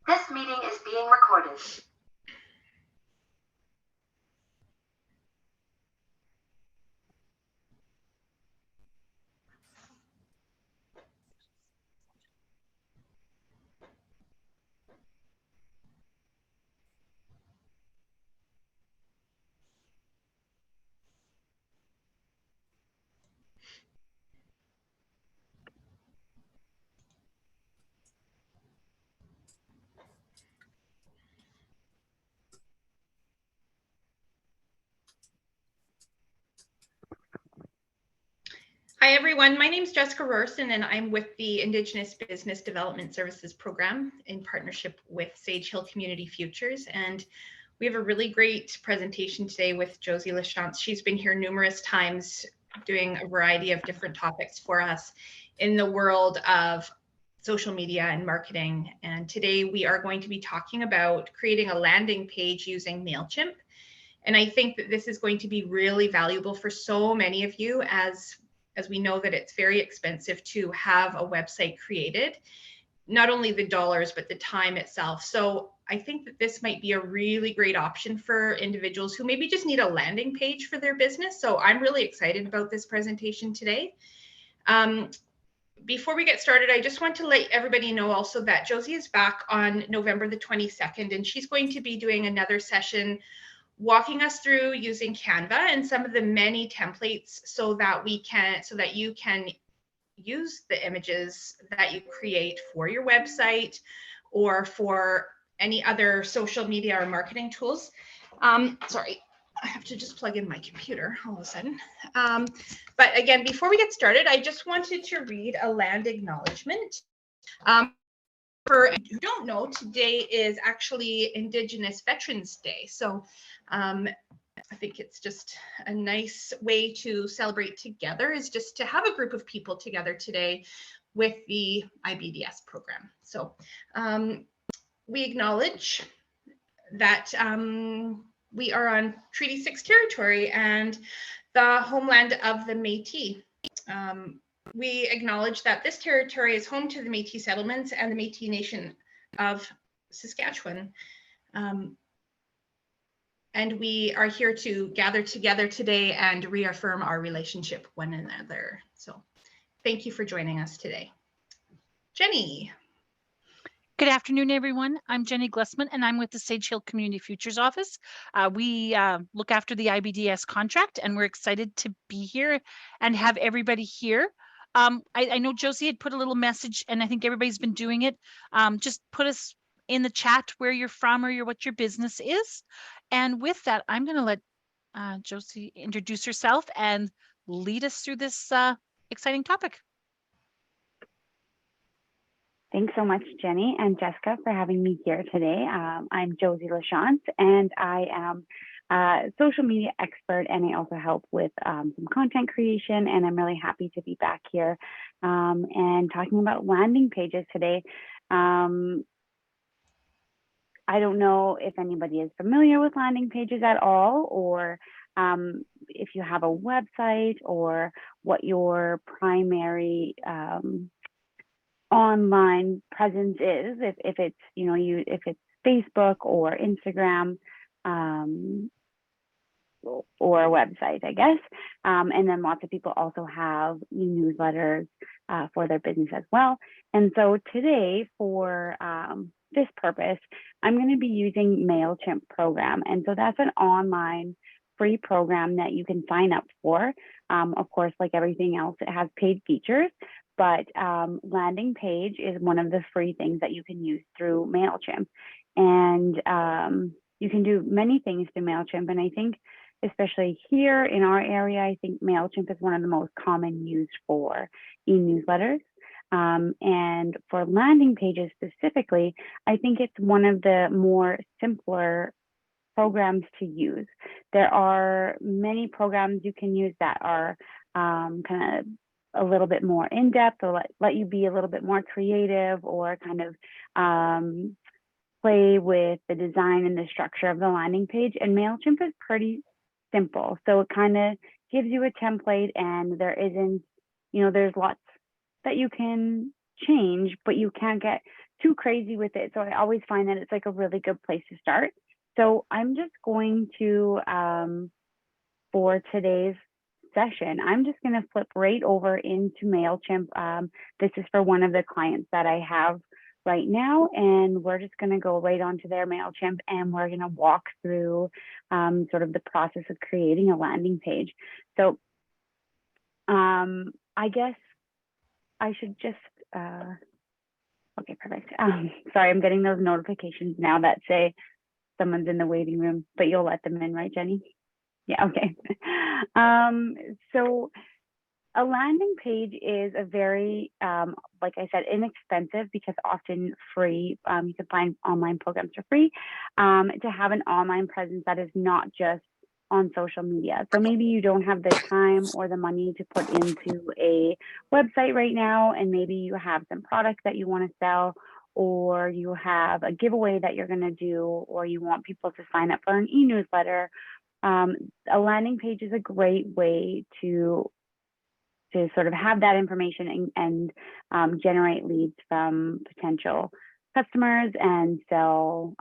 This meeting is being recorded. Hi everyone, my name is Jessica Rorson and I'm with the Indigenous Business Development Services Program in partnership with Sage Hill Community Futures. And we have a really great presentation today with Josie Lachance. She's been here numerous times doing a variety of different topics for us in the world of social media and marketing. And today we are going to be talking about creating a landing page using MailChimp. And I think that this is going to be really valuable for so many of you as we know that it's very expensive to have a website created, not only the dollars, but the time itself. So I think that this might be a really great option for individuals who maybe just need a landing page for their business. So I'm really excited about this presentation today. Before we get started, I just want to let everybody know also that Josie is back on November the 22nd, and she's going to be doing another session walking us through using Canva and some of the many templates so that you can use the images that you create for your website or for any other social media or marketing tools. Sorry, I have to just plug in my computer all of a sudden. But again, before we get started, I just wanted to read a land acknowledgement. For who don't know, today is actually Indigenous Veterans Day. So I think it's just a nice way to celebrate together, is just to have a group of people together today with the IBDS program. So we acknowledge that we are on Treaty 6 territory and the homeland of the Métis. We acknowledge that this territory is home to the Métis settlements and the Métis Nation of Saskatchewan. And we are here to gather together today and reaffirm our relationship with one another. So thank you for joining us today. Jenny. Good afternoon, everyone. I'm Jenny Glessman, and I'm with the Sage Hill Community Futures Office. We look after the IBDS contract, and we're excited to be here and have everybody here. I know Josie had put a little message, and I think everybody's been doing it. Just put us in the chat where you're from or what your business is. And with that, I'm going to let Josie introduce herself and lead us through this exciting topic. Thanks so much, Jenny and Jessica, for having me here today. I'm Josie Lachance, and I am a social media expert, and I also help with some content creation, and I'm really happy to be back here and talking about landing pages today. I don't know if anybody is familiar with landing pages at all, or if you have a website, or what your primary online presence is, if it's if it's Facebook or Instagram or a website, I guess. And then lots of people also have newsletters for their business as well. And so today, for this purpose, I'm going to be using MailChimp program. And so that's an online free program that you can sign up for. Of course, like everything else, it has paid features, but landing page is one of the free things that you can use through MailChimp. And you can do many things through MailChimp. And I think, especially here in our area, I think MailChimp is one of the most common used for e-newsletters. And for landing pages specifically, I think it's one of the more simpler programs to use. There are many programs you can use that are kind of a little bit more in-depth, or let you be a little bit more creative, or kind of play with the design and the structure of the landing page. And MailChimp is pretty simple. So it kind of gives you a template, and there isn't, there's lots that you can change, but you can't get too crazy with it. So I always find that it's like a really good place to start. So I'm just going to, for today's session, I'm just going to flip right over into MailChimp. This is for one of the clients that I have right now, and we're just going to go right onto their MailChimp, and we're going to walk through sort of the process of creating a landing page. So I guess I should just, okay, perfect. Sorry, I'm getting those notifications now that say someone's in the waiting room, but you'll let them in, right, Jenny? Yeah, okay. So a landing page is a very, like I said, inexpensive, because often free. You can find online programs for free, to have an online presence that is not just on social media. So maybe you don't have the time or the money to put into a website right now, and maybe you have some products that you want to sell, or you have a giveaway that you're going to do, or you want people to sign up for an e-newsletter. A landing page is a great way to sort of have that information and generate leads from potential customers and sell,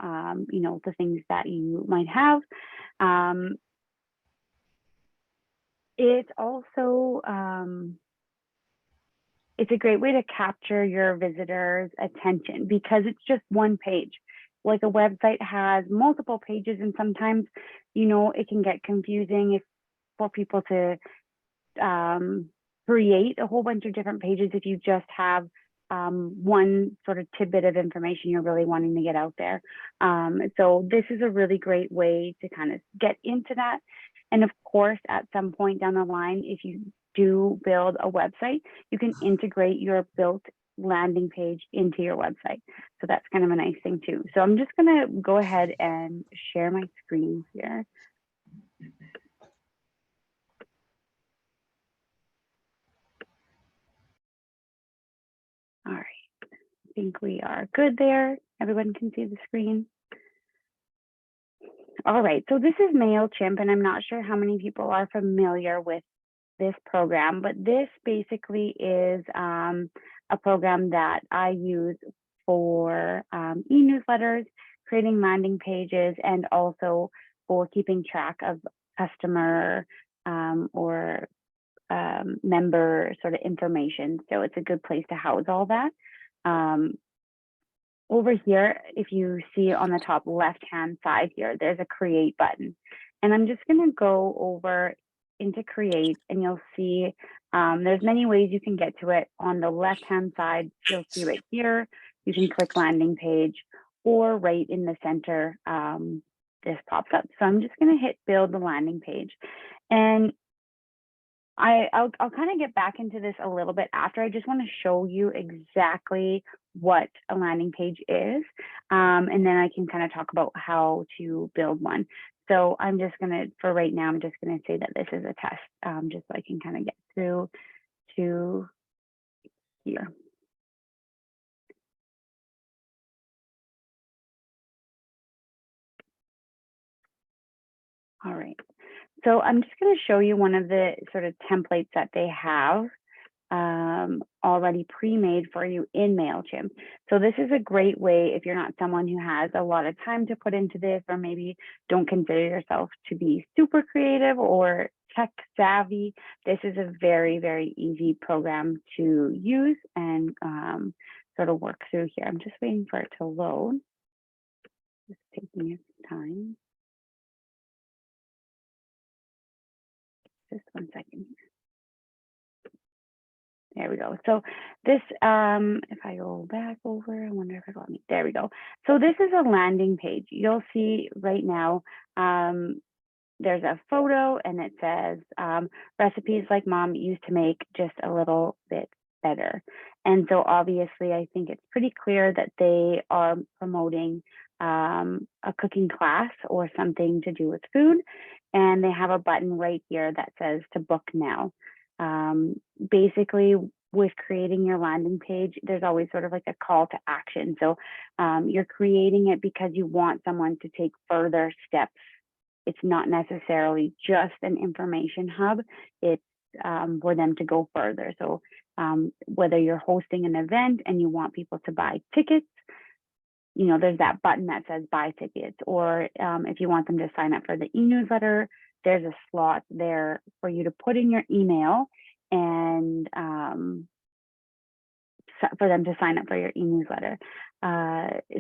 you know, the things that you might have. It's also, it's a great way to capture your visitors' attention, because it's just one page. Like a website has multiple pages, and sometimes, you know, it can get confusing for people to create a whole bunch of different pages if you just have one sort of tidbit of information you're really wanting to get out there. So this is a really great way to kind of get into that. And of course, at some point down the line, if you do build a website, you can integrate your built landing page into your website. So that's kind of a nice thing too. So I'm just going to go ahead and share my screen here. All right, I think we are good there. Everyone can see the screen. All right, so this is MailChimp, and I'm not sure how many people are familiar with this program, but this basically is a program that I use for e-newsletters, creating landing pages, and also for keeping track of customer or member sort of information. So it's a good place to house all that. Over here, if you see on the top left-hand side here, there's a create button. And I'm just going to go over into create, and you'll see there's many ways you can get to it. On the left-hand side, you'll see right here, you can click landing page, or right in the center, this pops up. So I'm just going to hit build the landing page. And I'll kind of get back into this a little bit after. I just want to show you exactly what a landing page is, and then I can kind of talk about how to build one. So I'm just going to, for right now, I'm just going to say that this is a test, just so I can kind of get through to here. All right. So I'm just going to show you one of the sort of templates that they have already pre-made for you in MailChimp. So this is a great way if you're not someone who has a lot of time to put into this, or maybe don't consider yourself to be super creative or tech savvy. This is a very, very easy program to use and sort of work through here. I'm just waiting for it to load. Just taking its time. Just 1 second. There we go. So this, if I go back over, I wonder if I got me. There we go. So this is a landing page. You'll see right now, there's a photo, and it says recipes like mom used to make, just a little bit better. And so obviously, I think it's pretty clear that they are promoting a cooking class or something to do with food. And they have a button right here that says to book now. Basically, with creating your landing page, there's always sort of like a call to action. So you're creating it because you want someone to take further steps. It's not necessarily just an information hub. It's for them to go further. So whether you're hosting an event and you want people to buy tickets, there's that button that says buy tickets, or if you want them to sign up for the e-newsletter, there's a slot there for you to put in your email and for them to sign up for your e-newsletter.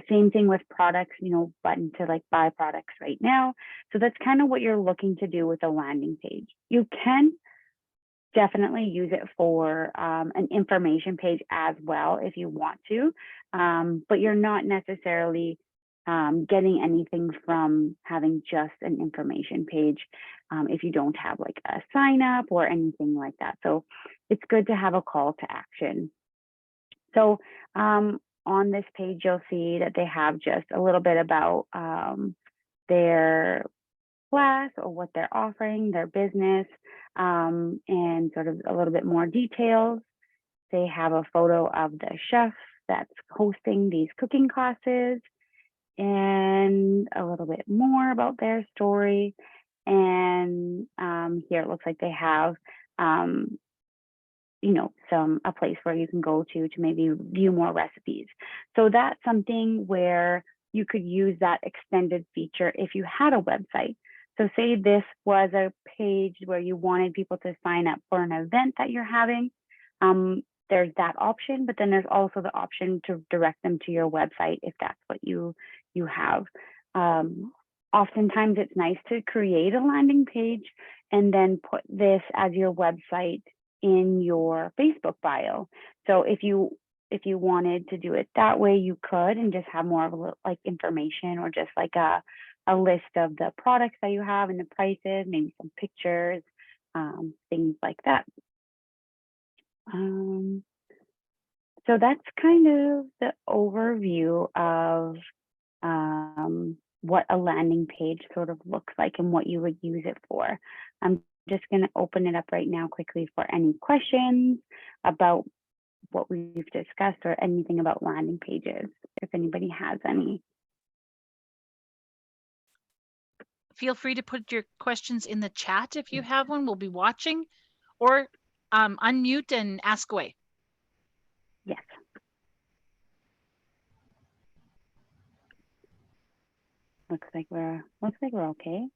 Same thing with products, button to like buy products right now. So that's kind of what you're looking to do with a landing page. You can definitely use it for an information page as well if you want to, but you're not necessarily getting anything from having just an information page if you don't have like a sign up or anything like that. So it's good to have a call to action. So on this page, you'll see that they have just a little bit about their class or what they're offering, their business, and sort of a little bit more details. They have a photo of the chef that's hosting these cooking classes and a little bit more about their story. And here it looks like they have a place where you can go to maybe view more recipes. So that's something where you could use that extended feature if you had a website. So say this was a page where you wanted people to sign up for an event that you're having. There's that option, but then there's also the option to direct them to your website if that's what you have. Oftentimes it's nice to create a landing page and then put this as your website in your Facebook bio. So if you wanted to do it that way, you could, and just have more of a like information or just like a list of the products that you have and the prices, maybe some pictures, things like that. So that's kind of the overview of what a landing page sort of looks like and what you would use it for. I'm just going to open it up right now quickly for any questions about what we've discussed or anything about landing pages, if anybody has any. Feel free to put your questions in the chat if you have one. We'll be watching, or unmute and ask away. Yes. Looks like we're okay.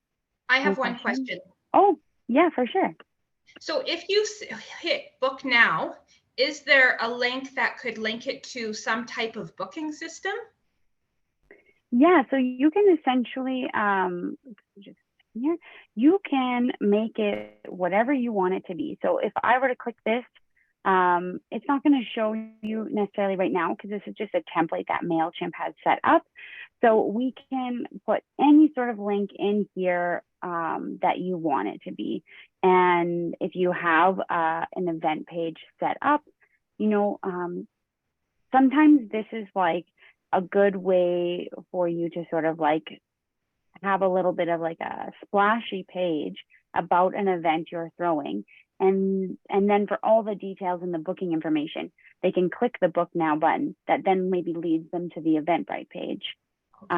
I have one question. Oh, yeah, for sure. So if you hit book now, is there a link that could link it to some type of booking system? Yeah, so you can essentially you can make it whatever you want it to be. So if I were to click this, it's not going to show you necessarily right now because this is just a template that MailChimp has set up. So we can put any sort of link in here that you want it to be. And if you have an event page set up, sometimes this is like a good way for you to sort of like have a little bit of like a splashy page about an event you're throwing. And then for all the details and the booking information, they can click the book now button that then maybe leads them to the Eventbrite page. Okay.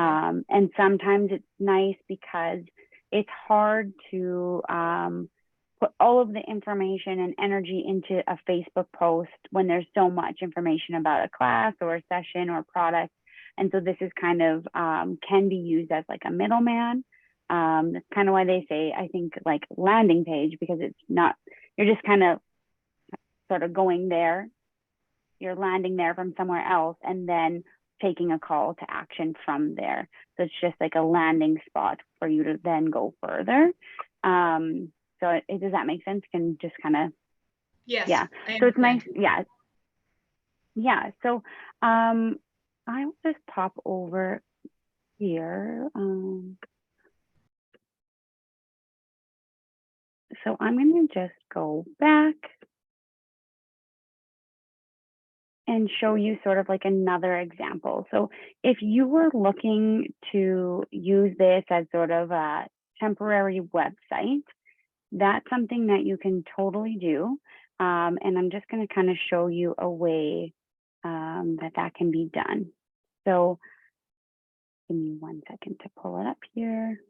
And sometimes it's nice because it's hard to put all of the information and energy into a Facebook post when there's so much information about a class or a session or a product. And so this is kind of can be used as like a middleman. That's kind of why they say, I think, like landing page, because it's not, you're just kind of sort of going there, you're landing there from somewhere else and then taking a call to action from there. So it's just like a landing spot for you to then go further. So does that make sense? Can just kind of, yes, yeah. So it's nice, yeah. Yeah, so I will just pop over here. So I'm going to just go back and show you sort of like another example. So if you were looking to use this as sort of a temporary website, that's something that you can totally do. And I'm just going to kind of show you a way that can be done. So give me 1 second to pull it up here.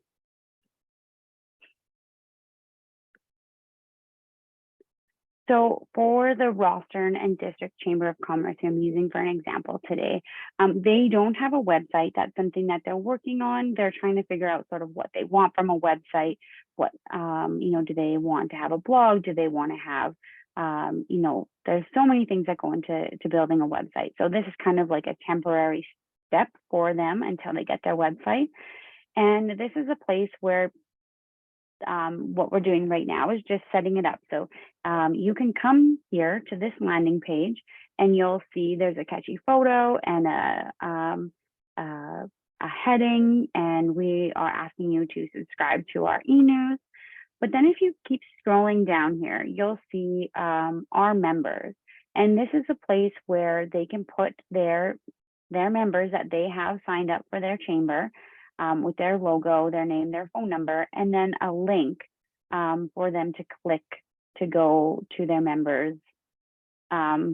So for the Rostern and District Chamber of Commerce, who I'm using for an example today, they don't have a website. That's something that they're working on. They're trying to figure out sort of what they want from a website. What, do they want to have a blog? Do they want to have, there's so many things that go into building a website. So this is kind of like a temporary step for them until they get their website. And this is a place where what we're doing right now is just setting it up. So you can come here to this landing page and you'll see there's a catchy photo and a heading, and we are asking you to subscribe to our e-news. But then if you keep scrolling down here, you'll see our members. And this is a place where they can put their members that they have signed up for their chamber, with their logo, their name, their phone number, and then a link for them to click to go to their members'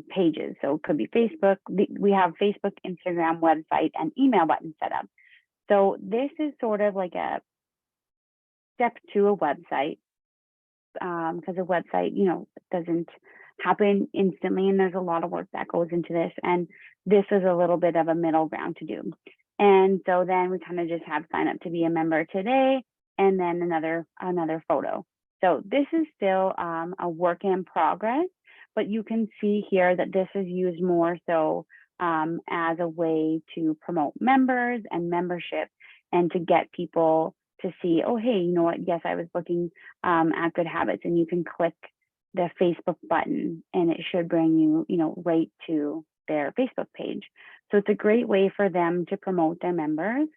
pages. So it could be Facebook. We have Facebook, Instagram, website, and email button set up. So this is sort of like a step to a website, because a website, doesn't happen instantly, and there's a lot of work that goes into this. And this is a little bit of a middle ground to do. And so then we kind of just have sign up to be a member today, and then another photo. So this is still a work in progress, but you can see here that this is used more so as a way to promote members and membership, and to get people to see, oh, hey, you know what? Yes, I was looking at Good Habits, and you can click the Facebook button and it should bring you, right to their Facebook page. So it's a great way for them to promote their members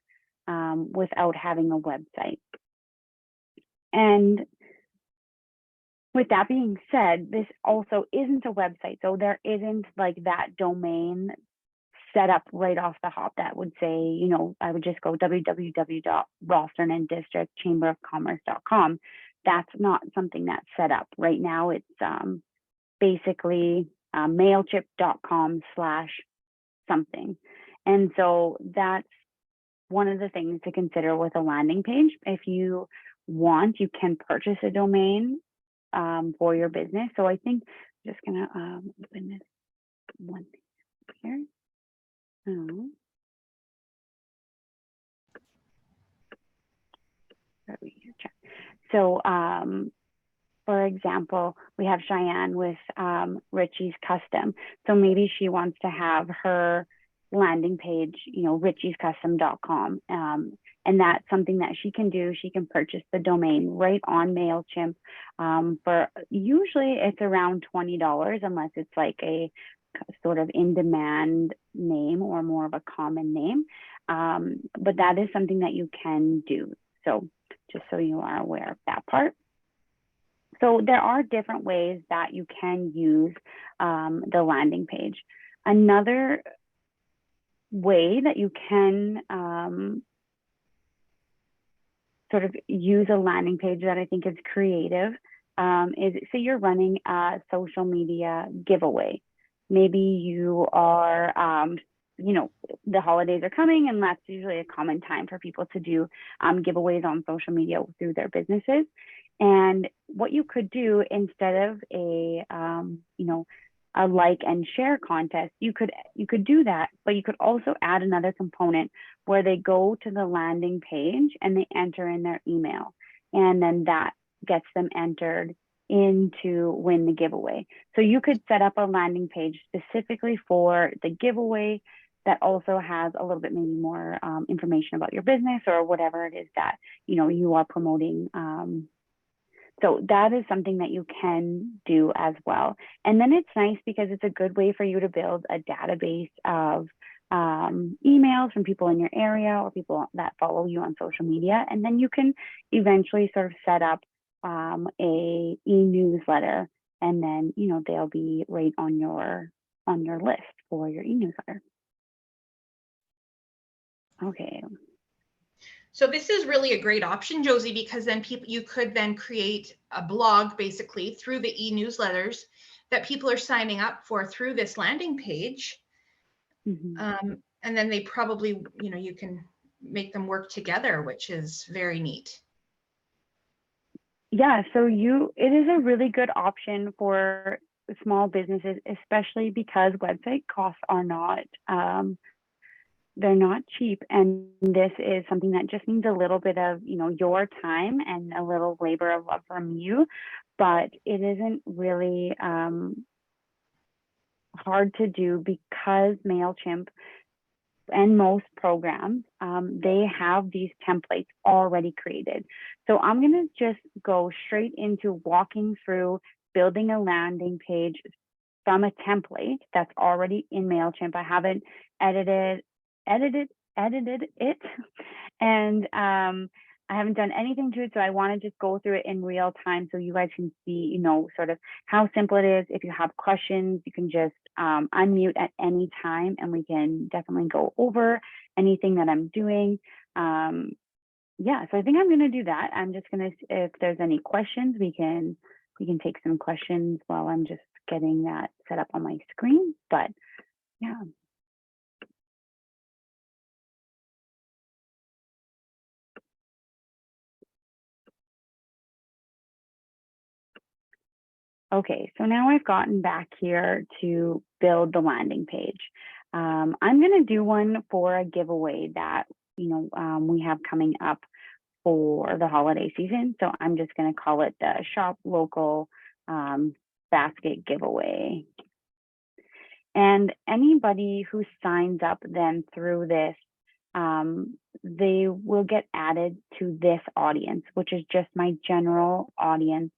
without having a website. And with that being said, this also isn't a website. So there isn't like that domain set up right off the hop that would say, I would just go www.rosternanddistrictchamberofcommerce.com. That's not something that's set up right now. It's basically MailChimp.com/something. And so that's one of the things to consider with a landing page. If you want, you can purchase a domain for your business. So I think I'm just gonna open this one here. So for example, we have Cheyenne with Richie's Custom. So maybe she wants to have her landing page, richiescustom.com. And that's something that she can do. She can purchase the domain right on MailChimp for usually it's around $20, unless it's like a sort of in-demand name or more of a common name. But that is something that you can do. So just so you are aware of that part. So there are different ways that you can use the landing page. Another way that you can sort of use a landing page that I think is creative is, say you're running a social media giveaway. Maybe you are, the holidays are coming, and that's usually a common time for people to do giveaways on social media through their businesses. And what you could do, instead of a like and share contest, you could do that, but you could also add another component where they go to the landing page and they enter in their email, and then that gets them entered into win the giveaway. So you could set up a landing page specifically for the giveaway that also has a little bit maybe more information about your business or whatever it is that you are promoting. So that is something that you can do as well. And then it's nice because it's a good way for you to build a database of emails from people in your area or people that follow you on social media. And then you can eventually sort of set up a e-newsletter, and then they'll be right on your list for your e-newsletter. Okay. So this is really a great option, Josie, because then you could then create a blog basically through the e-newsletters that people are signing up for through this landing page. Mm-hmm. And then they probably, you can make them work together, which is very neat. Yeah, so it is a really good option for small businesses, especially because website costs are not they're not cheap, and this is something that just needs a little bit of your time and a little labor of love from you, but it isn't really hard to do because MailChimp and most programs, they have these templates already created. So I'm going to just go straight into walking through building a landing page from a template that's already in MailChimp. I haven't edited it, and I haven't done anything to it. So I want to just go through it in real time so you guys can see, sort of how simple it is. If you have questions, you can just unmute at any time, and we can definitely go over anything that I'm doing. Yeah, so I think I'm going to do that. I'm just going to, if there's any questions, we can take some questions while I'm just getting that set up on my screen. But yeah. Okay, so now I've gotten back here to build the landing page. I'm going to do one for a giveaway that we have coming up for the holiday season. So I'm just going to call it the Shop Local Basket Giveaway. And anybody who signs up then through this, they will get added to this audience, which is just my general audience.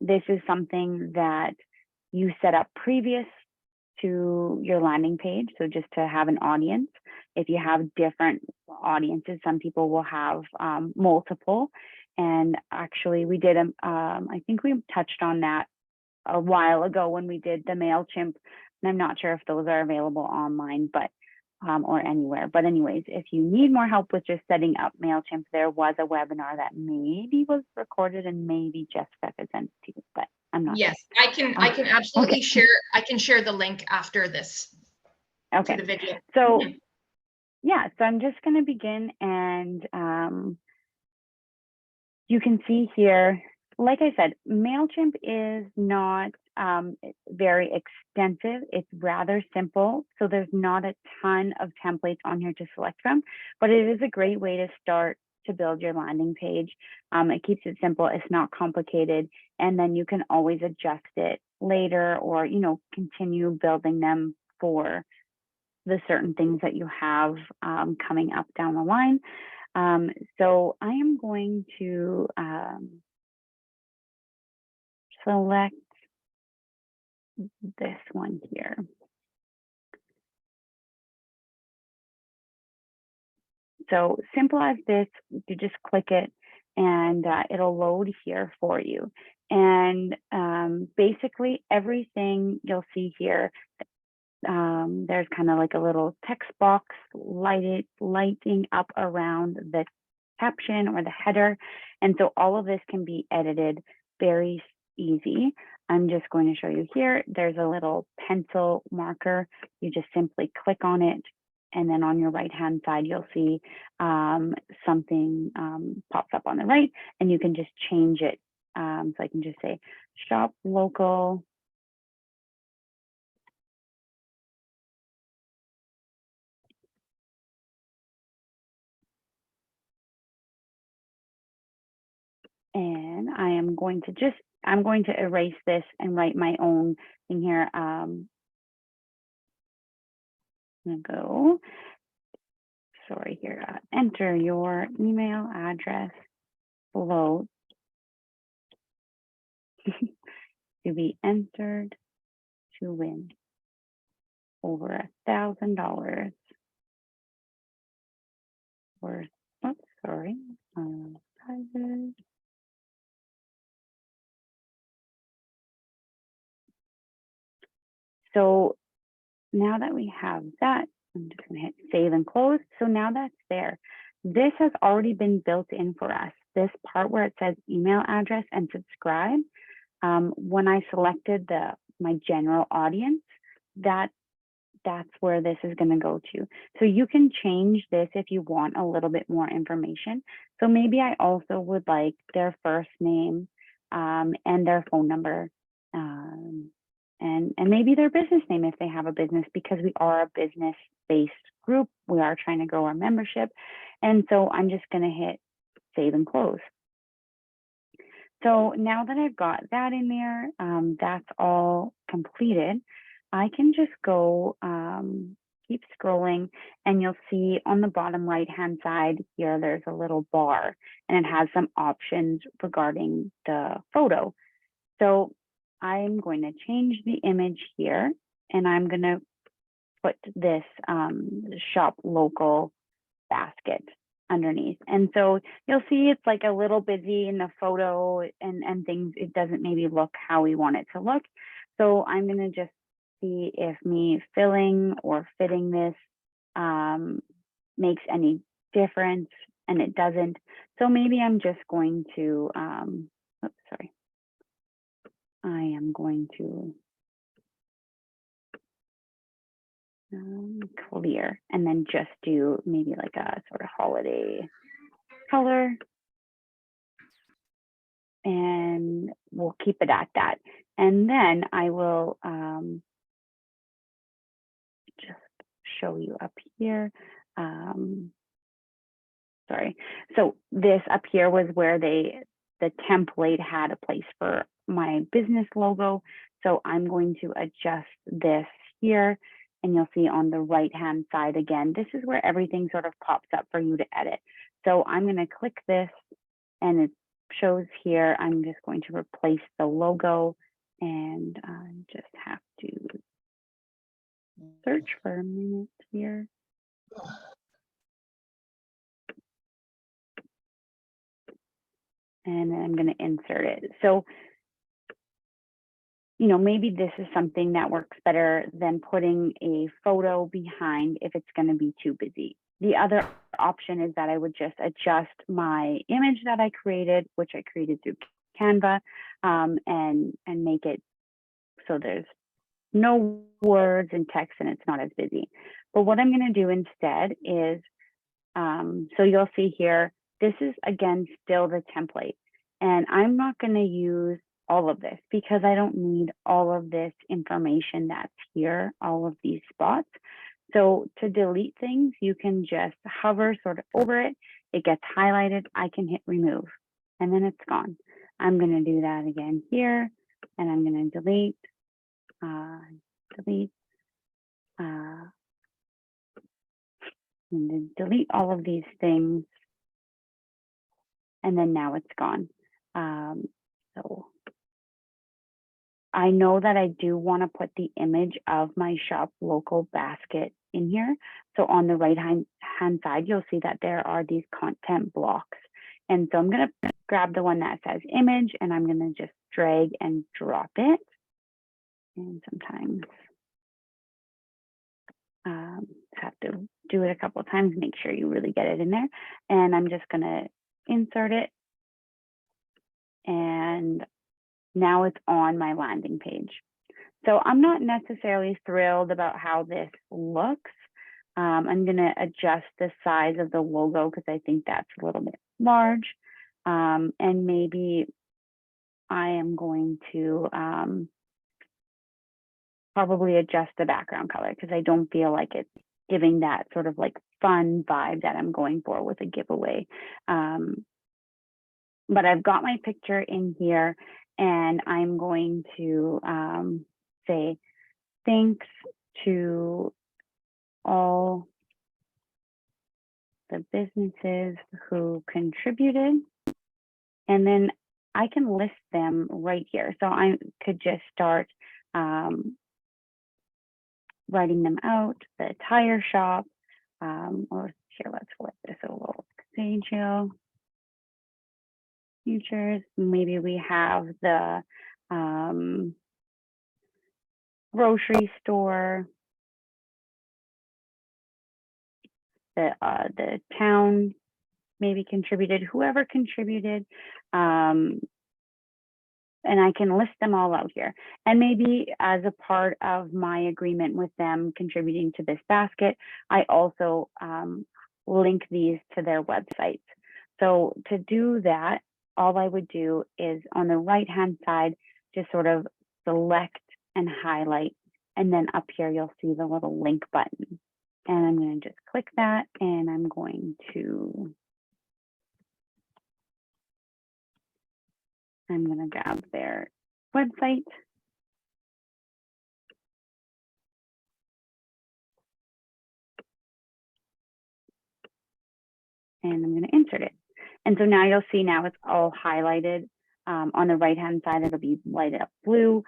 This is something that you set up previous to your landing page. So just to have an audience. If you have different audiences, some people will have multiple. And actually we did, I think we touched on that a while ago when we did the MailChimp, and I'm not sure if those are available online, but or anywhere. But anyways, if you need more help with just setting up MailChimp, there was a webinar that maybe was recorded and maybe Jessica could send it to you, but I'm not Yes, sure. I can absolutely okay. share. I can share the link after this Okay. to the video. So yeah, so I'm just going to begin, and you can see here, like I said, MailChimp is not very extensive. It's rather simple. So there's not a ton of templates on here to select from, but it is a great way to start to build your landing page. It keeps it simple. It's not complicated. And then you can always adjust it later, or, continue building them for the certain things that you have coming up down the line. So I am going to select this one here. So simple as this, you just click it and it'll load here for you. And basically everything you'll see here, there's kind of like a little text box lighting up around the caption or the header. And so all of this can be edited very easy. I'm just going to show you here. There's a little pencil marker. You just simply click on it. And then on your right-hand side, you'll see something pops up on the right, and you can just change it. So I can just say shop local. And I am going to I'm going to erase this and write my own thing here. I'm gonna go, sorry here, enter your email address below to be entered to win over $1,000 worth, oops, sorry, prizes. So now that we have that, I'm just going to hit save and close. So now that's there. This has already been built in for us. This part where it says email address and subscribe, when I selected my general audience, that's where this is going to go to. So you can change this if you want a little bit more information. So maybe I also would like their first name and their phone number, and maybe their business name if they have a business, because we are a business-based group. We are trying to grow our membership. And so I'm just going to hit save and close. So now that I've got that in there, that's all completed. I can just go keep scrolling, and you'll see on the bottom right-hand side here, there's a little bar, and it has some options regarding the photo. So I'm going to change the image here, and I'm going to put this shop local basket underneath. And so you'll see it's like a little busy in the photo and things. It doesn't maybe look how we want it to look. So I'm going to just see if me filling or fitting this makes any difference, and it doesn't. So maybe I'm just going to, oops, sorry. I am going to clear, and then just do maybe like a sort of holiday color, and we'll keep it at that. And then I will just show you up here. Sorry. So this up here was where the template had a place for my business logo. So I'm going to adjust this here, and you'll see on the right-hand side again, this is where everything sort of pops up for you to edit. So I'm going to click this, and it shows here. I'm just going to replace the logo, and I just have to search for a minute here. And then I'm going to insert it. So, you know, maybe this is something that works better than putting a photo behind if it's going to be too busy. The other option is that I would just adjust my image that I created, which I created through Canva, and make it so there's no words and text and it's not as busy. But what I'm going to do instead is, so you'll see here, this is again still the template, and I'm not going to use all of this because I don't need all of this information that's here, all of these spots. So to delete things, you can just hover sort of over it. It gets highlighted. I can hit remove, and then it's gone. I'm going to do that again here, and I'm going to delete, and then delete all of these things. And then now it's gone. So I know that I do want to put the image of my shop local basket in here. So on the right hand side, you'll see that there are these content blocks. And so I'm going to grab the one that says image, and I'm going to just drag and drop it. And sometimes have to do it a couple of times, make sure you really get it in there. And I'm just going to insert it. And now it's on my landing page. So I'm not necessarily thrilled about how this looks. I'm going to adjust the size of the logo because I think that's a little bit large. And maybe I am going to probably adjust the background color because I don't feel like it's giving that sort of like fun vibe that I'm going for with a giveaway. But I've got my picture in here, and I'm going to say thanks to all the businesses who contributed, and then I can list them right here. So I could just start writing them out, the tire shop, or here, let's flip this a little. Sage Hill Futures, maybe we have the grocery store, the town maybe contributed, whoever contributed, and I can list them all out here. And maybe as a part of my agreement with them contributing to this basket, I also link these to their websites. So to do that, all I would do is on the right-hand side, just sort of select and highlight. And then up here, you'll see the little link button. And I'm going to just click that, and I'm going to grab their website. And I'm going to insert it. And so now you'll see now it's all highlighted. On the right-hand side, it'll be lighted up blue,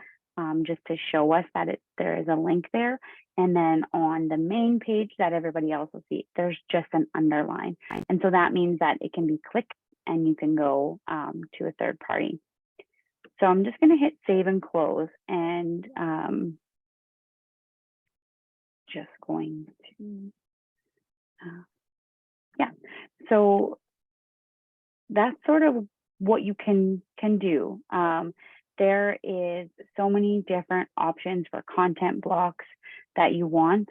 just to show us that there is a link there. And then on the main page that everybody else will see, there's just an underline. And so that means that it can be clicked and you can go to a third party. So I'm just going to hit save and close, and just going to, yeah. So that's sort of what you can do. There is so many different options for content blocks that you want.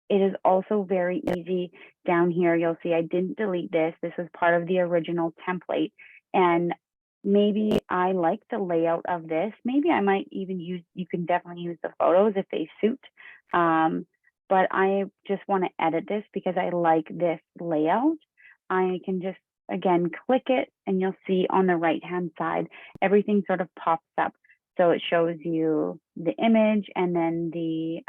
It is also very easy. Down here, you'll see I didn't delete this. This was part of the original template. And maybe I like the layout of this. Maybe I might even use, you can definitely use the photos if they suit. But I just want to edit this because I like this layout. I can just, again, click it, and you'll see on the right-hand side, everything sort of pops up. So it shows you the image and then the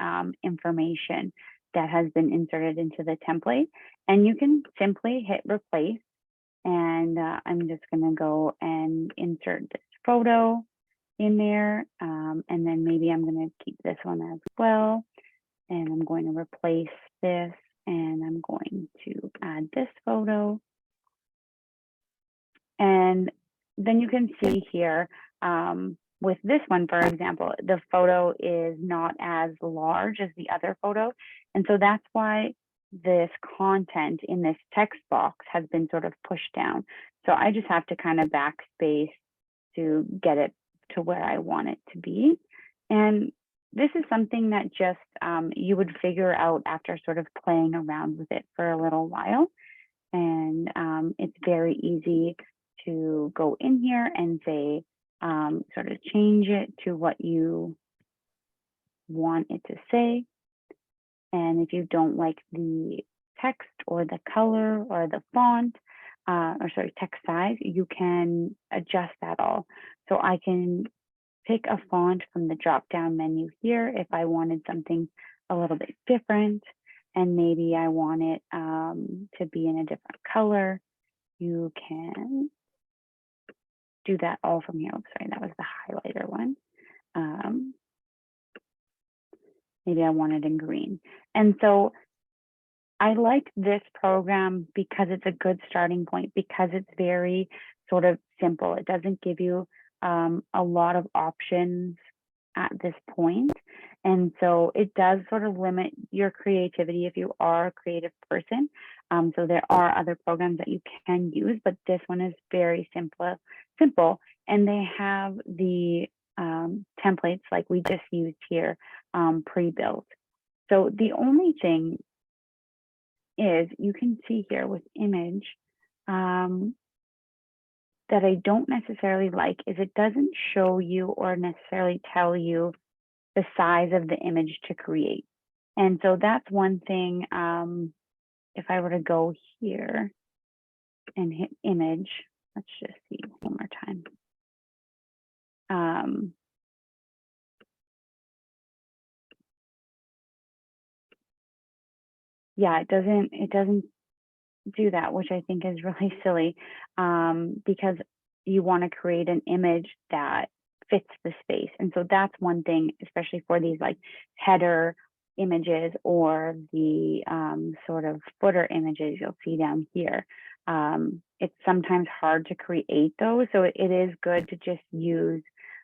information that has been inserted into the template. And you can simply hit replace. And I'm just going to go and insert this photo in there. And then maybe I'm going to keep this one as well. And I'm going to replace this, and I'm going to add this photo. And then you can see here with this one, for example, the photo is not as large as the other photo. And so that's why this content in this text box has been sort of pushed down. So I just have to kind of backspace to get it to where I want it to be. And this is something that just you would figure out after sort of playing around with it for a little while. And it's very easy to go in here and say, sort of change it to what you want it to say. And if you don't like the text or the color or the font, or sorry, text size, you can adjust that all. So I can pick a font from the drop-down menu here if I wanted something a little bit different, and maybe I want it to be in a different color. You can do that all from here. Oh, sorry, that was the highlighter one. Maybe I want it in green. And so I like this program because it's a good starting point, because it's very sort of simple. It doesn't give you a lot of options at this point. And so it does sort of limit your creativity if you are a creative person. So there are other programs that you can use, but this one is very simple, and they have the templates like we just used here pre-built. So the only thing is you can see here with image that I don't necessarily like is it doesn't show you or necessarily tell you the size of the image to create. And so that's one thing. If I were to go here and hit image, let's just see one more time. Yeah, it doesn't do that, which I think is really silly, because you want to create an image that fits the space. And so that's one thing, especially for these like header images or the sort of footer images you'll see down here. It's sometimes hard to create those. So it is good to just use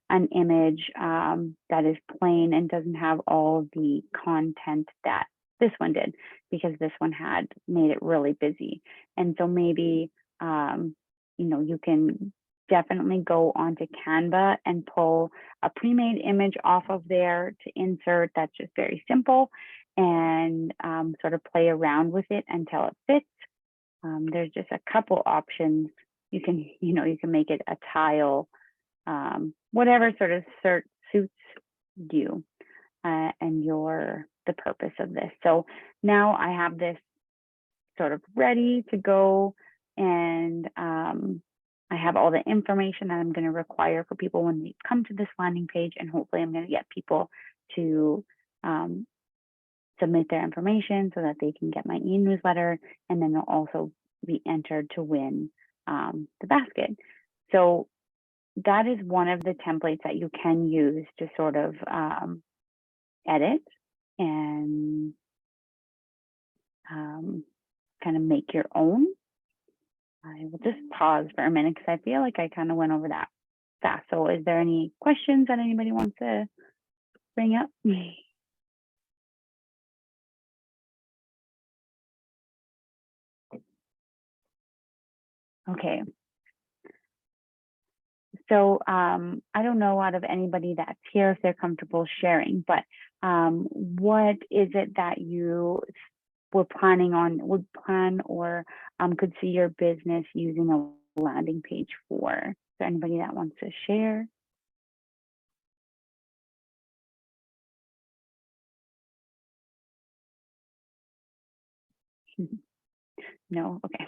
an image that is plain and doesn't have all the content that this one did, because this one had made it really busy. And so maybe, you know, you can definitely go onto Canva and pull a pre-made image off of there to insert. That's just very simple, and sort of play around with it until it fits. there's just a couple options. You can, you can make it a tile, whatever sort of suits you and the purpose of this. So now I have this sort of ready to go, and I have all the information that I'm going to require for people when they come to this landing page, and hopefully I'm going to get people to submit their information so that they can get my e-newsletter, and then they'll also be entered to win the basket. So that is one of the templates that you can use to sort of edit and kind of make your own. I will just pause for a minute because I feel like I kind of went over that fast. So is there any questions that anybody wants to bring up? Okay. So I don't know out of anybody that's here if they're comfortable sharing, but what is it that you would plan or could see your business using a landing page for? Is there anybody that wants to share? No, okay.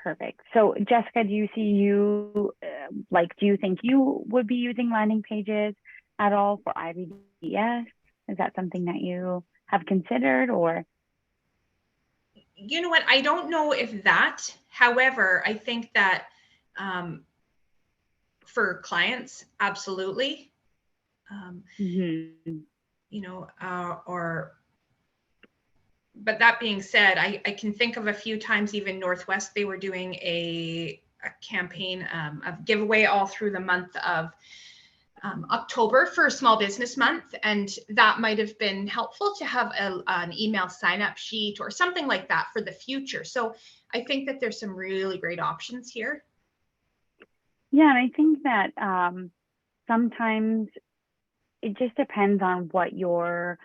Perfect. So Jessica, do you see do you think you would be using landing pages at all for IBDS? Is that something that you have considered, or? You know what, I don't know if that, however, I think that for clients, absolutely. But that being said, I can think of a few times, even Northwest, they were doing a campaign of giveaway all through the month of October for Small Business Month, and that might have been helpful to have an email sign-up sheet or something like that for the future. So I think that there's some really great options here. Yeah, and I think that sometimes it just depends on what your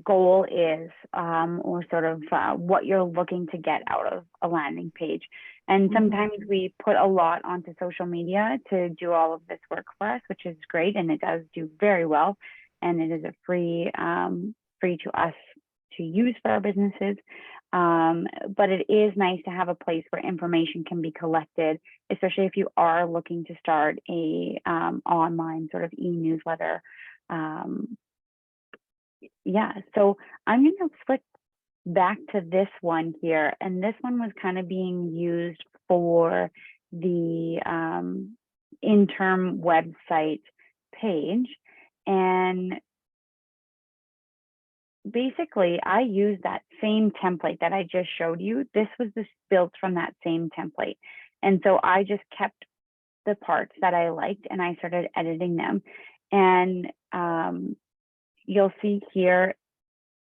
goal is, or sort of what you're looking to get out of a landing page. And sometimes we put a lot onto social media to do all of this work for us, which is great, and it does do very well. And it is a free to us to use for our businesses. But it is nice to have a place where information can be collected, especially if you are looking to start a online sort of e-newsletter. Yeah, so I'm going to flick back to this one here, and this one was kind of being used for the interim website page. And basically, I used that same template that I just showed you. This was built from that same template. And so I just kept the parts that I liked and I started editing them. And you'll see here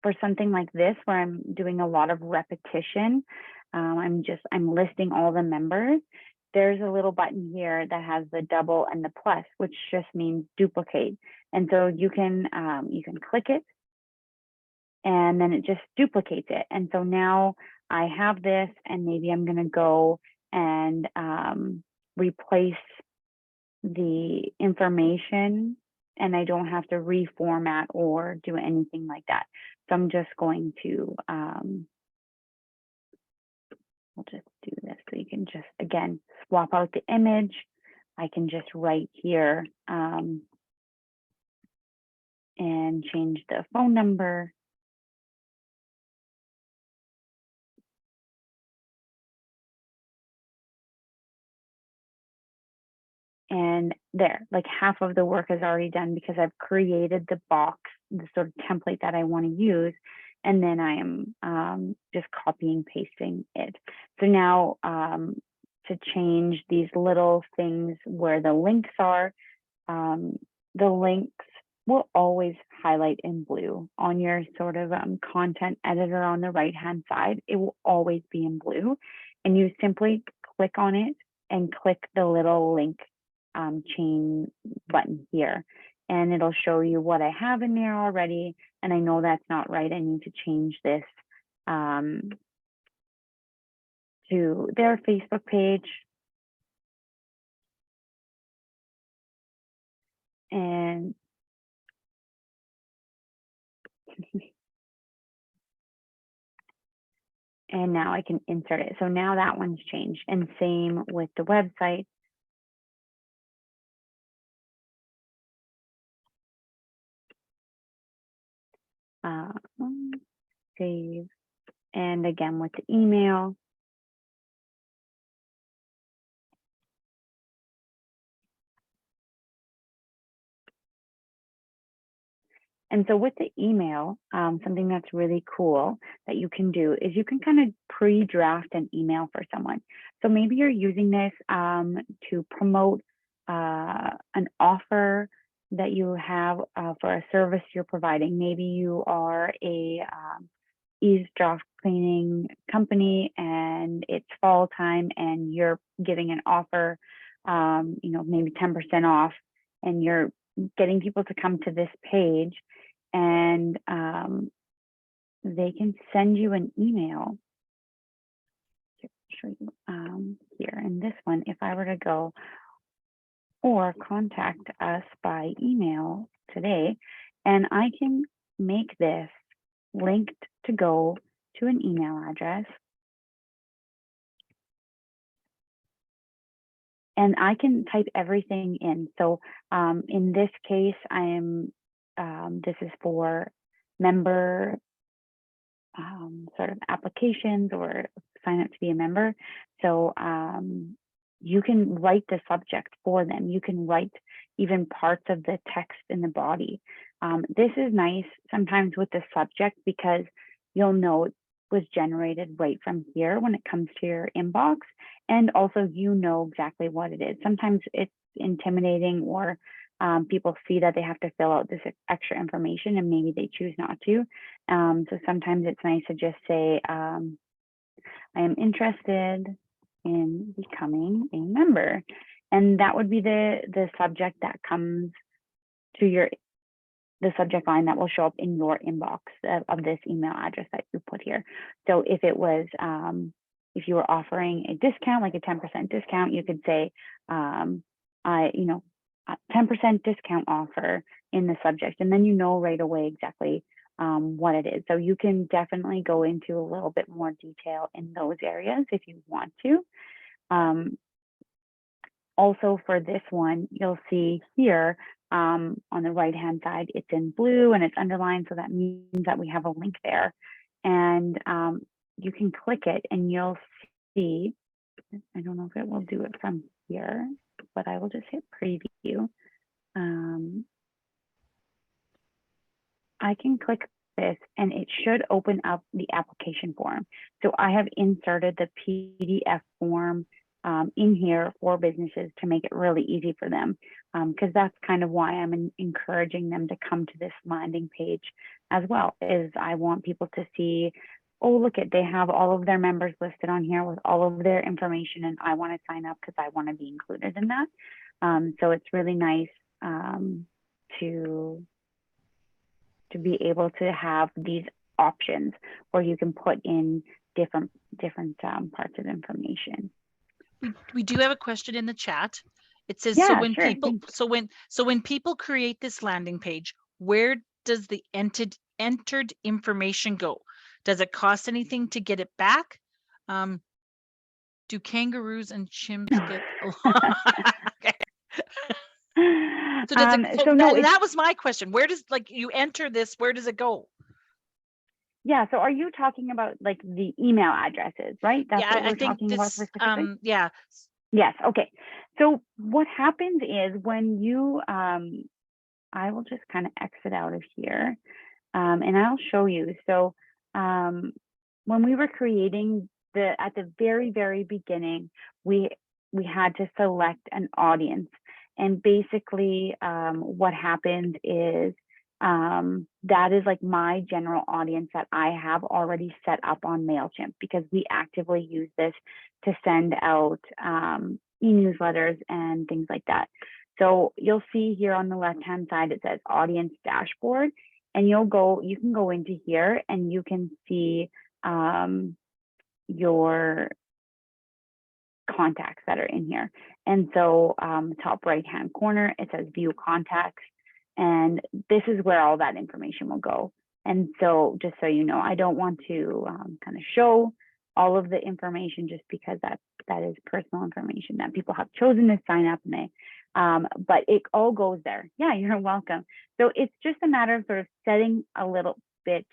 for something like this, where I'm doing a lot of repetition, I'm listing all the members. There's a little button here that has the double and the plus, which just means duplicate. And so you can click it, and then it just duplicates it. And so now I have this, and maybe I'm going to go and replace the information, and I don't have to reformat or do anything like that. So I'm just going to, we'll just do this. So you can just, again, swap out the image. I can just write here and change the phone number. And there, like half of the work is already done because I've created the box, the sort of template that I want to use. And then I am just copying, pasting it. So now to change these little things where the links are, the links will always highlight in blue on your sort of content editor on the right-hand side. It will always be in blue. And you simply click on it and click the little link chain button here. and it'll show you what I have in there already. And I know that's not right. I need to change this to their Facebook page. And and now I can insert it. So now that one's changed, and same with the website. Save, and again with the email. And so with the email, something that's really cool that you can do is you can kind of pre-draft an email for someone. So maybe you're using this to promote an offer that you have for a service you're providing. Maybe you are a ease draft cleaning company and it's fall time and you're giving an offer, you know, maybe 10% off, and you're getting people to come to this page, and they can send you an email. Show you here in this one, if I were to go or contact us by email today, and I can make this linked to go to an email address, and I can type everything in. So in this case, this is for member sort of applications or sign up to be a member. So you can write the subject for them. You can write even parts of the text in the body. This is nice sometimes with the subject because you'll know it was generated right from here when it comes to your inbox. And also, you know exactly what it is. Sometimes it's intimidating, or people see that they have to fill out this extra information and maybe they choose not to. So sometimes it's nice to just say, I am interested in becoming a member. And that would be the subject that comes to the subject line that will show up in your inbox of this email address that you put here. So if it was, if you were offering a discount, like a 10% discount, you could say, you know, 10% discount offer in the subject, and then you know right away exactly what it is. So you can definitely go into a little bit more detail in those areas if you want to. Also for this one, you'll see here on the right-hand side, it's in blue and it's underlined, so that means that we have a link there. And you can click it and you'll see, I don't know if it will do it from here, but I will just hit preview. I can click this and it should open up the application form. So I have inserted the PDF form in here for businesses to make it really easy for them, because that's kind of why I'm encouraging them to come to this landing page as well, is I want people to see, oh, look they have all of their members listed on here with all of their information, and I want to sign up because I want to be included in that. So it's really nice to be able to have these options where you can put in different parts of information. We do have a question in the chat. It says, yeah, so when sure, people when people create this landing page, where does the entered information go? Does it cost anything to get it back? Do kangaroos and chimps get okay. So does it, so no, that was my question. Where does, like, you enter this, where does it go? Yeah, so are you talking about like the email addresses, right? That's what we're talking about specifically? Yeah. Yes, okay. So what happens is when you, I will just kind of exit out of here and I'll show you. So when we were creating at the very, very beginning, we had to select an audience. And basically what happened is that is like my general audience that I have already set up on MailChimp, because we actively use this to send out e-newsletters and things like that. So you'll see here on the left-hand side, it says audience dashboard, and you can go into here and you can see your contacts that are in here. And so top right-hand corner, it says view contacts, and this is where all that information will go. And so just so you know, I don't want to kind of show all of the information just because that is personal information that people have chosen to sign up, and they but it all goes there. Yeah, you're welcome. So it's just a matter of sort of setting a little bit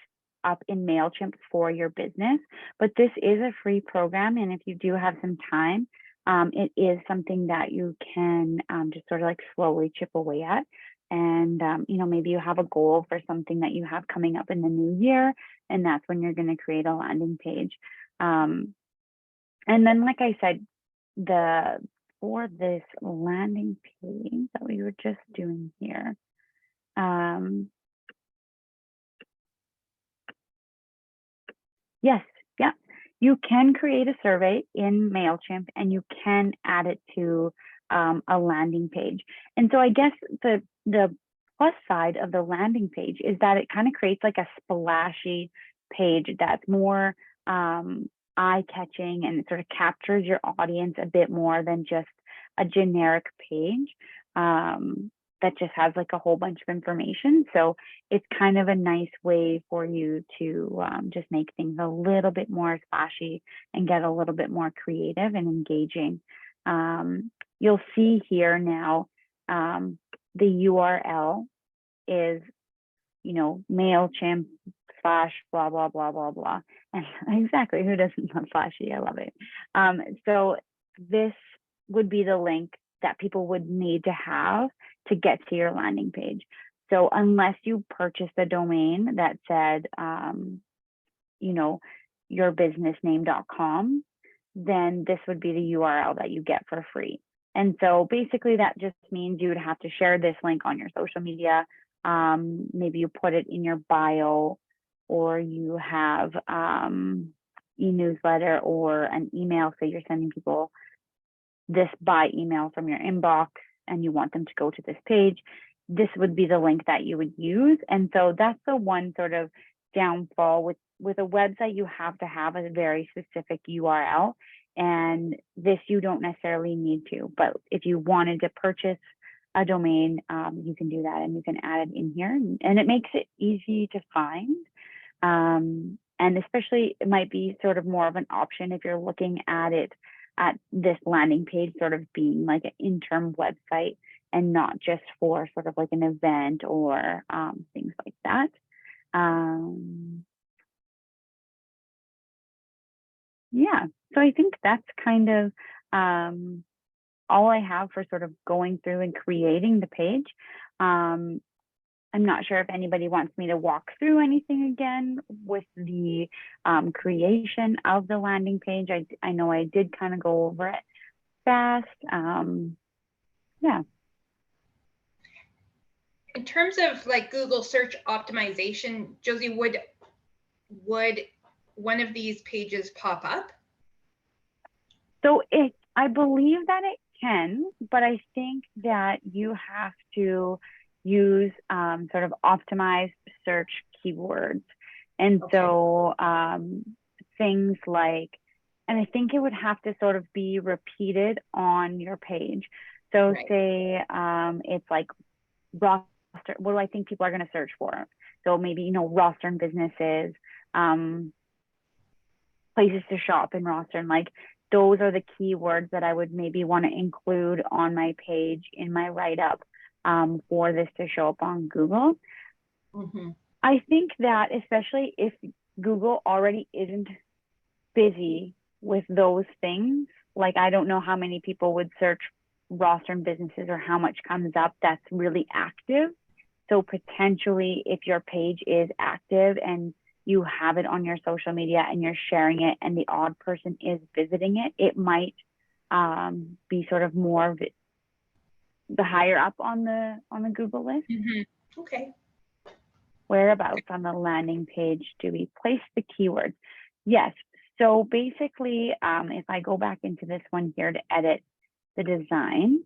up in MailChimp for your business, but this is a free program, and if you do have some time, it is something that you can just sort of like slowly chip away at. And you know, maybe you have a goal for something that you have coming up in the new year, and that's when you're going to create a landing page. And then, like I said, for this landing page that we were just doing here, yes, yeah, you can create a survey in MailChimp and you can add it to a landing page. And so I guess the plus side of the landing page is that it kind of creates like a splashy page that's more eye-catching, and it sort of captures your audience a bit more than just a generic page that just has like a whole bunch of information. So it's kind of a nice way for you to just make things a little bit more splashy and get a little bit more creative and engaging. You'll see here now the URL is, you know, MailChimp / blah, blah, blah, blah, blah. And exactly, who doesn't love flashy? I love it. So this would be the link that people would need to have to get to your landing page. So unless you purchased a domain that said, you know, yourbusinessname.com, then this would be the URL that you get for free. And so basically that just means you would have to share this link on your social media. Maybe you put it in your bio, or you have e-newsletter or an email. So you're sending people this by email from your inbox and you want them to go to this page. This would be the link that you would use. And so that's the one sort of downfall with a website. You have to have a very specific URL, and this you don't necessarily need to. But if you wanted to purchase a domain, you can do that, and you can add it in here, and it makes it easy to find. And especially it might be sort of more of an option if you're looking at it at this landing page sort of being like an interim website and not just for sort of like an event or things like that. Yeah, so I think that's kind of all I have for sort of going through and creating the page. I'm not sure if anybody wants me to walk through anything again with the creation of the landing page. I know I did kind of go over it fast. Yeah. In terms of like Google search optimization, Josie, would one of these pages pop up? So I believe that it can, but I think that you have to use sort of optimized search keywords. And okay. So things like, and I think it would have to sort of be repeated on your page. So right. Say it's like roster, what do I think people are going to search for? So maybe, you know, Rostern businesses, places to shop in Rostern, like those are the keywords that I would maybe want to include on my page in my write-up for this to show up on Google. Mm-hmm. I think that especially if Google already isn't busy with those things, like I don't know how many people would search Rostern businesses or how much comes up that's really active. So potentially if your page is active and you have it on your social media and you're sharing it and the odd person is visiting it, it might be sort of more of it, the higher up on the Google list. Mm-hmm. Okay. Whereabouts on the landing page do we place the keywords? Yes. So basically, if I go back into this one here to edit the design,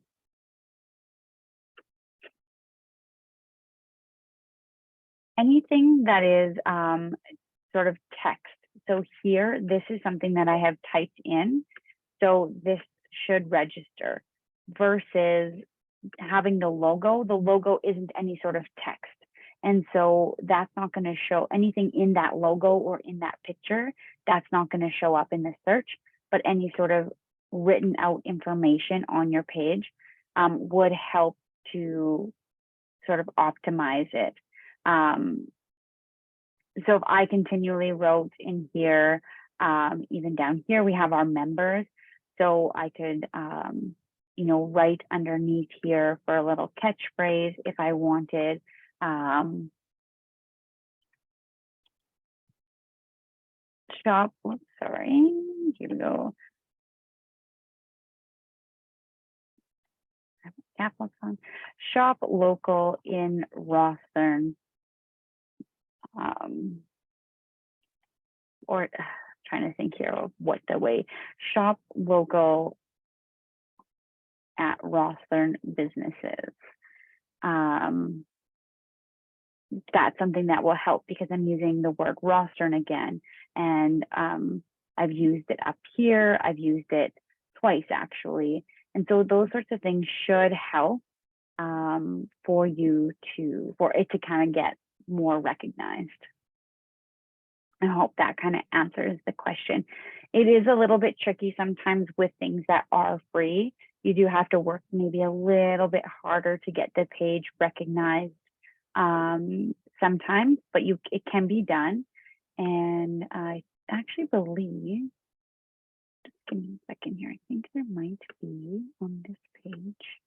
anything that is sort of text. So here, this is something that I have typed in. So this should register versus having the logo. The logo isn't any sort of text. And so that's not going to show anything in that logo or in that picture. That's not going to show up in the search, but any sort of written out information on your page would help to sort of optimize it. So if I continually wrote in here, even down here, we have our members. So I could, you know, write underneath here for a little catchphrase if I wanted. Shop, oops, sorry, here we go. Shop local in Rosthern. Or trying to think here of what the way. Shop local at Rosthern businesses. That's something that will help because I'm using the word Rosthern again. And I've used it up here. I've used it twice actually. And so those sorts of things should help for it to kind of get more recognized. I hope that kind of answers the question. It is a little bit tricky sometimes with things that are free. You do have to work maybe a little bit harder to get the page recognized sometimes, but it can be done. And I actually believe, just give me a second here, I think there might be on this page.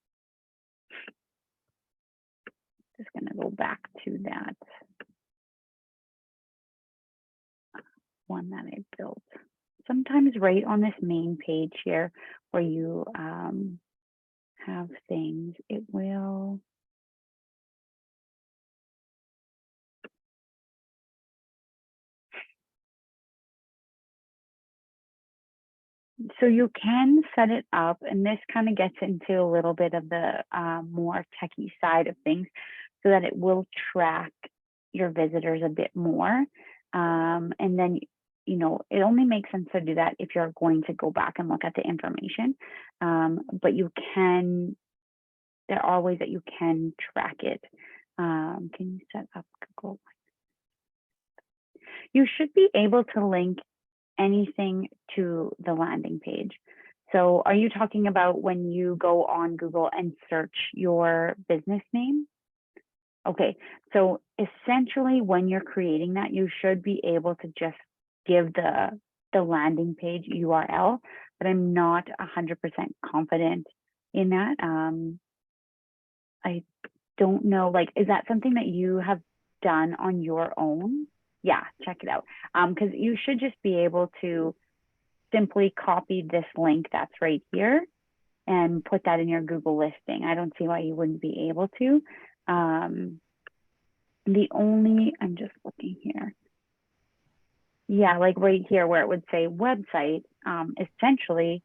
Just gonna go back to that one that I built. Sometimes right on this main page here where you have things, it will. So you can set it up, and this kind of gets into a little bit of the more techie side of things so that it will track your visitors a bit more. And then, you know, it only makes sense to do that if you're going to go back and look at the information. But there are ways that you can track it. Can you set up Google? You should be able to link anything to the landing page. So are you talking about when you go on Google and search your business name? Okay, so essentially when you're creating that, you should be able to just give the landing page URL, but I'm not 100% confident in that. I don't know, like, is that something that you have done on your own? Yeah, check it out. Because you should just be able to simply copy this link that's right here and put that in your Google listing. I don't see why you wouldn't be able to. I'm just looking here. Yeah, like right here where it would say website, essentially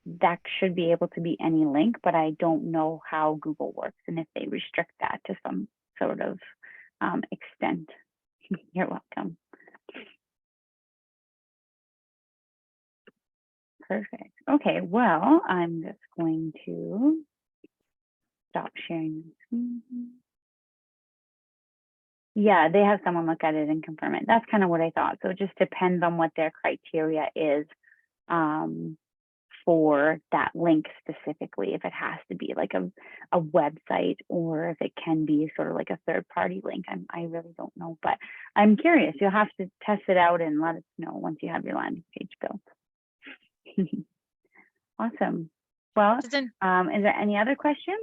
that should be able to be any link, but I don't know how Google works and if they restrict that to some sort of extent. You're welcome. Perfect. Okay, well, I'm just going to stop sharing. Yeah, they have someone look at it and confirm it. That's kind of what I thought. So it just depends on what their criteria is for that link specifically, if it has to be like a website or if it can be sort of like a third-party link. I really don't know, but I'm curious. You'll have to test it out and let us know once you have your landing page built. Awesome. Well, is there any other questions?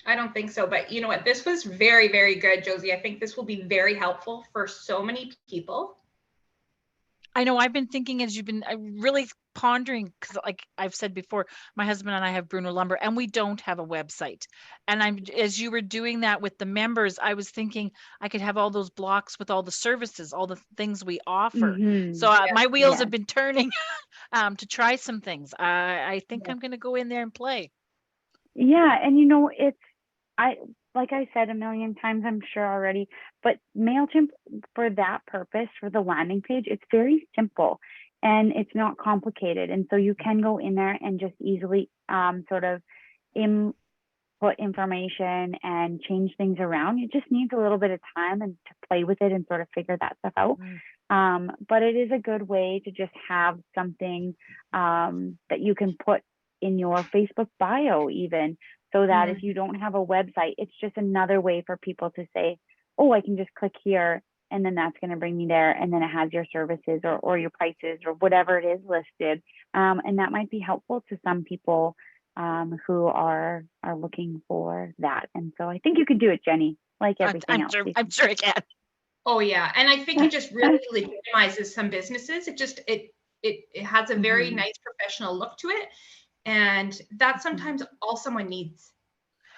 I don't think so, but you know what? This was very, very good, Josie. I think this will be very helpful for so many people. I know I've been thinking as you've been really pondering, because like I've said before, my husband and I have Bruno Lumber and we don't have a website. And as you were doing that with the members, I was thinking I could have all those blocks with all the services, all the things we offer. So my wheels have been turning to try some things. I think I'm going to go in there and play. Yeah, and like I said a million times, I'm sure already, but MailChimp for that purpose, for the landing page, it's very simple and it's not complicated. And so you can go in there and just easily sort of input information and change things around. It just needs a little bit of time and to play with it and sort of figure that stuff out. But it is a good way to just have something that you can put in your Facebook bio even, so that if you don't have a website, it's just another way for people to say, oh, I can just click here and then that's going to bring me there, and then it has your services or your prices or whatever it is listed. And that might be helpful to some people who are looking for that. And so I think you could do it, Jenny, like everything else. I'm sure I can. Oh yeah, and I think it just really legitimizes some businesses. It has a very nice professional look to it, and that's sometimes all someone needs.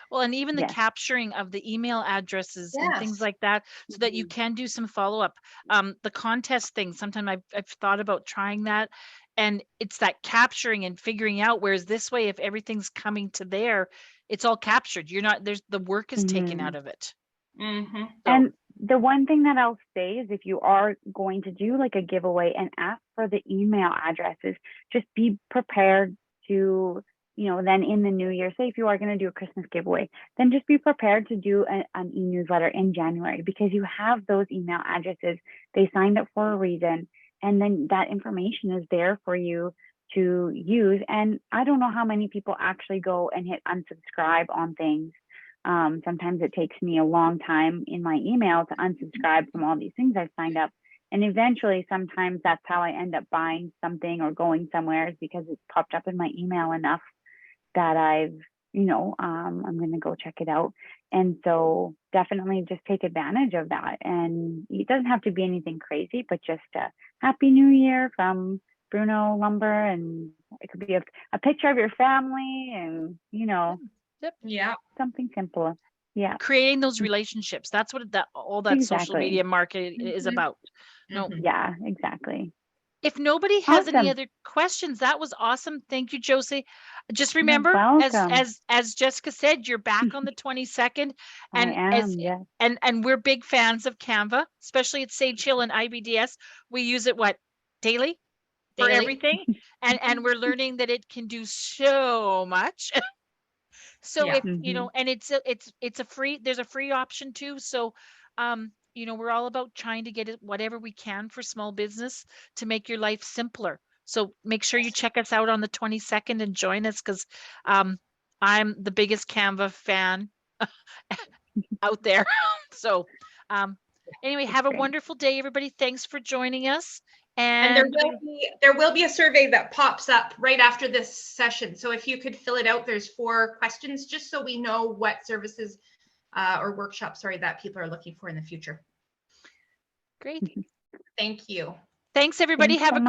Well, and even the capturing of the email addresses and things like that, so that you can do some follow-up. The contest thing, sometimes I've thought about trying that, and it's that capturing and figuring out, whereas this way, if everything's coming to there, it's all captured. You're not, the work is taken out of it. So, and the one thing that I'll say is, if you are going to do like a giveaway and ask for the email addresses, just be prepared to, then in the new year, say if you are going to do a Christmas giveaway, then just be prepared to do an e-newsletter in January, because you have those email addresses. They signed up for a reason, and then that information is there for you to use. And I don't know how many people actually go and hit unsubscribe on things. Sometimes it takes me a long time in my email to unsubscribe from all these things I've signed up. And eventually, sometimes that's how I end up buying something or going somewhere, is because it's popped up in my email enough that I've, I'm going to go check it out. And so definitely just take advantage of that. And it doesn't have to be anything crazy, but just a Happy New Year from Bruno Lumber. And it could be a picture of your family and, something simple. Yeah. Creating those relationships. That's what all that social media marketing is about. No. Yeah, exactly. If nobody has any other questions, that was awesome. Thank you, Josie. Just remember, as Jessica said, you're back on the 22nd. And I am, yes. And we're big fans of Canva, especially at Sage Hill and IBDS. We use it daily for everything. And we're learning that it can do so much. So if and it's a free, there's a free option too. So we're all about trying to get it whatever we can for small business to make your life simpler. So make sure you check us out on the 22nd and join us, because I'm the biggest Canva fan out there. So anyway, have a wonderful day, everybody. Thanks for joining us. And there will be a survey that pops up right after this session. So if you could fill it out, there's 4 questions, just so we know what services or workshops, that people are looking for in the future. Great. Thank you. Thanks, everybody. Have a